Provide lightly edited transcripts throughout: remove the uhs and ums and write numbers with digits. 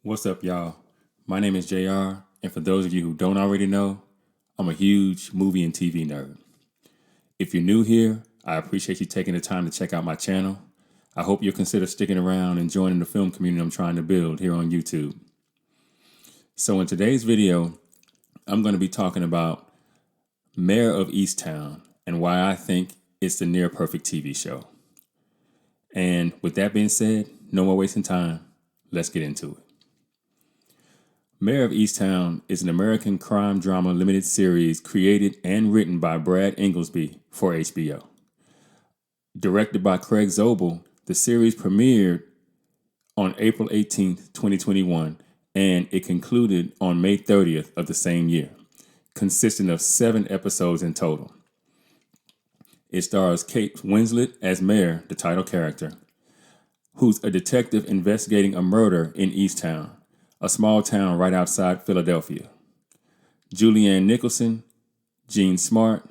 What's up, y'all? My name is JR, and for those of you who don't already know, I'm a huge movie and TV nerd. If you're new here, I appreciate you taking the time to check out my channel. I hope you'll consider sticking around and joining the film community I'm trying to build here on YouTube. So in today's video, I'm going to be talking about Mare of Easttown and why I think it's the near perfect TV show. And with that being said, no more wasting time. Let's get into it. Mare of Easttown is an American crime drama limited series created and written by Brad Inglesby for HBO. Directed by Craig Zobel, the series premiered on April 18th, 2021, and it concluded on May 30th of the same year, consisting of 7 episodes in total. It stars Kate Winslet as Mare, the title character, who's a detective investigating a murder in Easttown, a small town right outside Philadelphia. Julianne Nicholson, Gene Smart,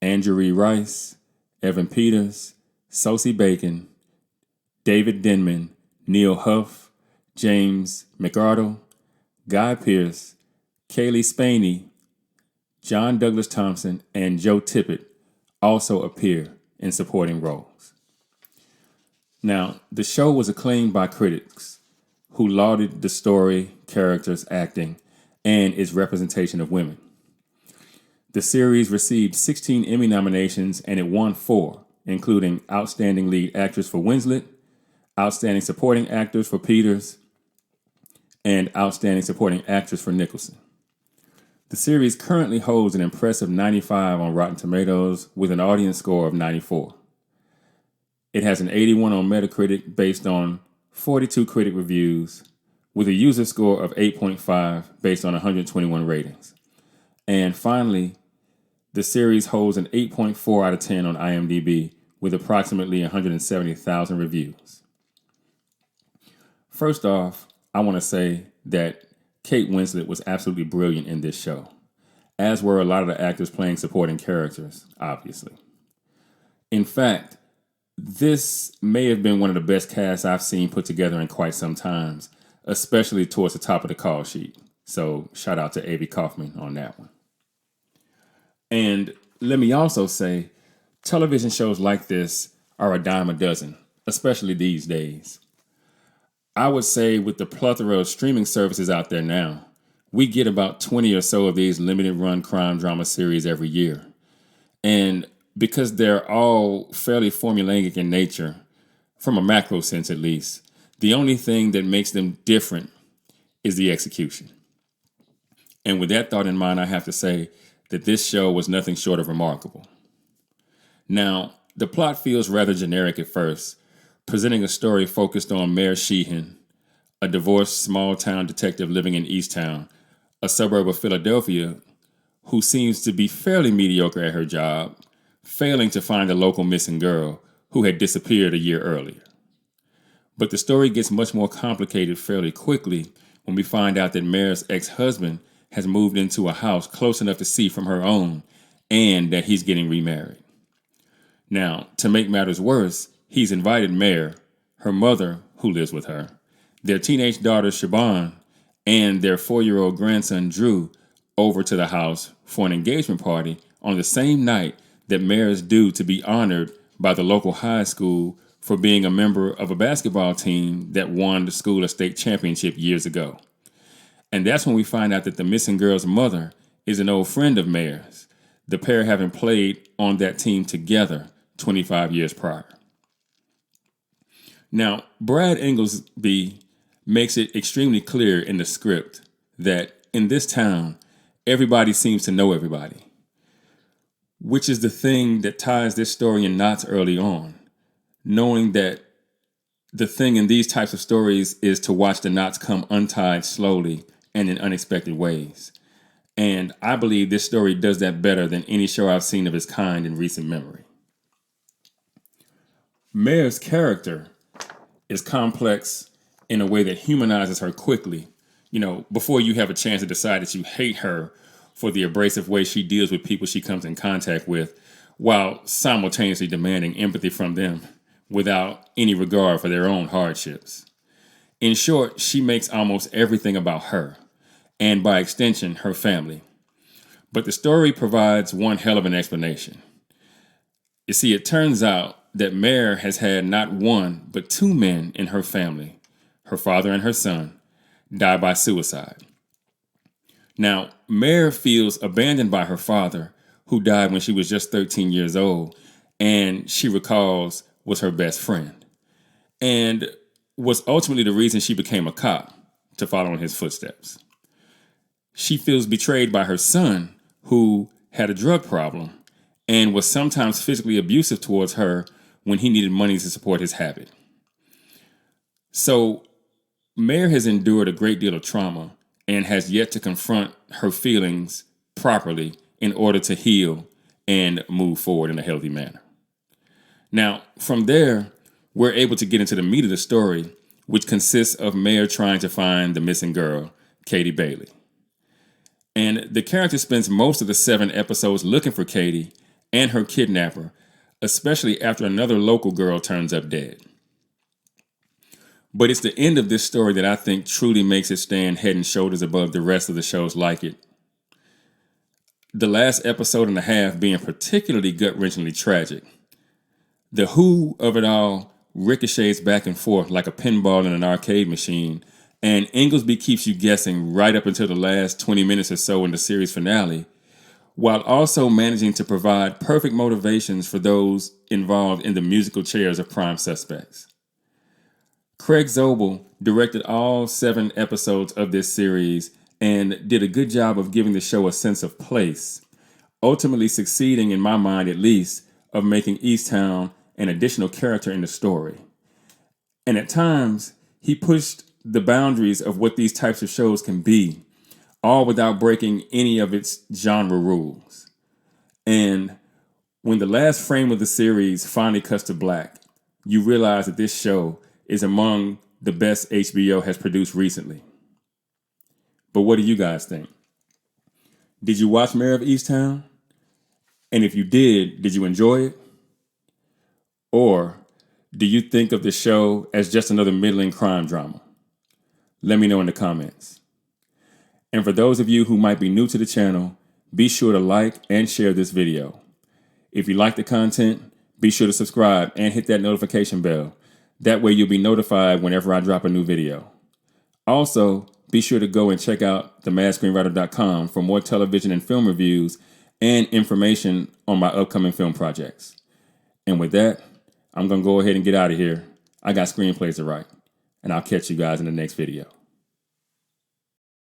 Andrew Rice, Evan Peters, Sosie Bacon, David Denman, Neil Huff, James McArdle, Guy Pearce, Kaylee Spaney, John Douglas Thompson, and Joe Tippett also appear in supporting roles. Now, the show was acclaimed by critics who lauded the story, characters, acting, and its representation of women. The series received 16 Emmy nominations and it won 4, including Outstanding Lead Actress for Winslet, Outstanding Supporting Actors for Peters, and Outstanding Supporting Actress for Nicholson. The series currently holds an impressive 95 on Rotten Tomatoes with an audience score of 94. It has an 81 on Metacritic based on 42 critic reviews with a user score of 8.5 based on 121 ratings. And finally, the series holds an 8.4 out of 10 on IMDb with approximately 170,000 reviews. First off, I want to say that Kate Winslet was absolutely brilliant in this show, as were a lot of the actors playing supporting characters, obviously. In fact, this may have been one of the best casts I've seen put together in quite some time, especially towards the top of the call sheet. So shout out to Avi Kaufman on that one. And let me also say, television shows like this are a dime a dozen, especially these days. I would say with the plethora of streaming services out there now, we get about 20 or so of these limited run crime drama series every year. And because they're all fairly formulaic in nature, from a macro sense at least, the only thing that makes them different is the execution. And with that thought in mind, I have to say that this show was nothing short of remarkable. Now, the plot feels rather generic at first, presenting a story focused on Mare Sheehan, a divorced small-town detective living in Easttown, a suburb of Philadelphia, who seems to be fairly mediocre at her job, failing to find a local missing girl who had disappeared a year earlier. But the story gets much more complicated fairly quickly when we find out that Mare's ex-husband has moved into a house close enough to see from her own and that he's getting remarried. Now, to make matters worse, he's invited Mare, her mother, who lives with her, their teenage daughter Siobhan, and their 4-year-old grandson Drew over to the house for an engagement party on the same night that Mare is due to be honored by the local high school for being a member of a basketball team that won the school a state championship years ago. And that's when we find out that the missing girl's mother is an old friend of Mare's, the pair having played on that team together 25 years prior. Now, Brad Inglesby makes it extremely clear in the script that in this town, everybody seems to know everybody, which is the thing that ties this story in knots early on, knowing that the thing in these types of stories is to watch the knots come untied slowly and in unexpected ways. And I believe this story does that better than any show I've seen of its kind in recent memory. Mare's character is complex in a way that humanizes her quickly, before you have a chance to decide that you hate her for the abrasive way she deals with people she comes in contact with, while simultaneously demanding empathy from them without any regard for their own hardships. In short, she makes almost everything about her, and by extension, her family. But the story provides one hell of an explanation. You see, it turns out that Mare has had not one, but two men in her family, her father and her son, die by suicide. Now, Mare feels abandoned by her father, who died when she was just 13 years old, and she recalls was her best friend, and was ultimately the reason she became a cop, to follow in his footsteps. She feels betrayed by her son, who had a drug problem and was sometimes physically abusive towards her when he needed money to support his habit. So, Mare has endured a great deal of trauma and has yet to confront her feelings properly in order to heal and move forward in a healthy manner. Now, from there, we're able to get into the meat of the story, which consists of Mare trying to find the missing girl, Katie Bailey. And the character spends most of the 7 episodes looking for Katie and her kidnapper, especially after another local girl turns up dead. But it's the end of this story that I think truly makes it stand head and shoulders above the rest of the shows like it. The last episode and a half being particularly gut-wrenchingly tragic. The who of it all ricochets back and forth like a pinball in an arcade machine, and Inglesby keeps you guessing right up until the last 20 minutes or so in the series finale, while also managing to provide perfect motivations for those involved in the musical chairs of prime suspects. Craig Zobel directed all 7 episodes of this series and did a good job of giving the show a sense of place, ultimately succeeding, in my mind at least, of making Easttown an additional character in the story. And at times, he pushed the boundaries of what these types of shows can be, all without breaking any of its genre rules. And when the last frame of the series finally cuts to black, you realize that this show is among the best HBO has produced recently. But what do you guys think? Did you watch Mare of Easttown? And if you did you enjoy it? Or do you think of the show as just another middling crime drama? Let me know in the comments. And for those of you who might be new to the channel, be sure to like and share this video. If you like the content, be sure to subscribe and hit that notification bell. That way you'll be notified whenever I drop a new video. Also, be sure to go and check out themadscreenwriter.com for more television and film reviews and information on my upcoming film projects. And with that, I'm going to go ahead and get out of here. I got screenplays to write, and I'll catch you guys in the next video.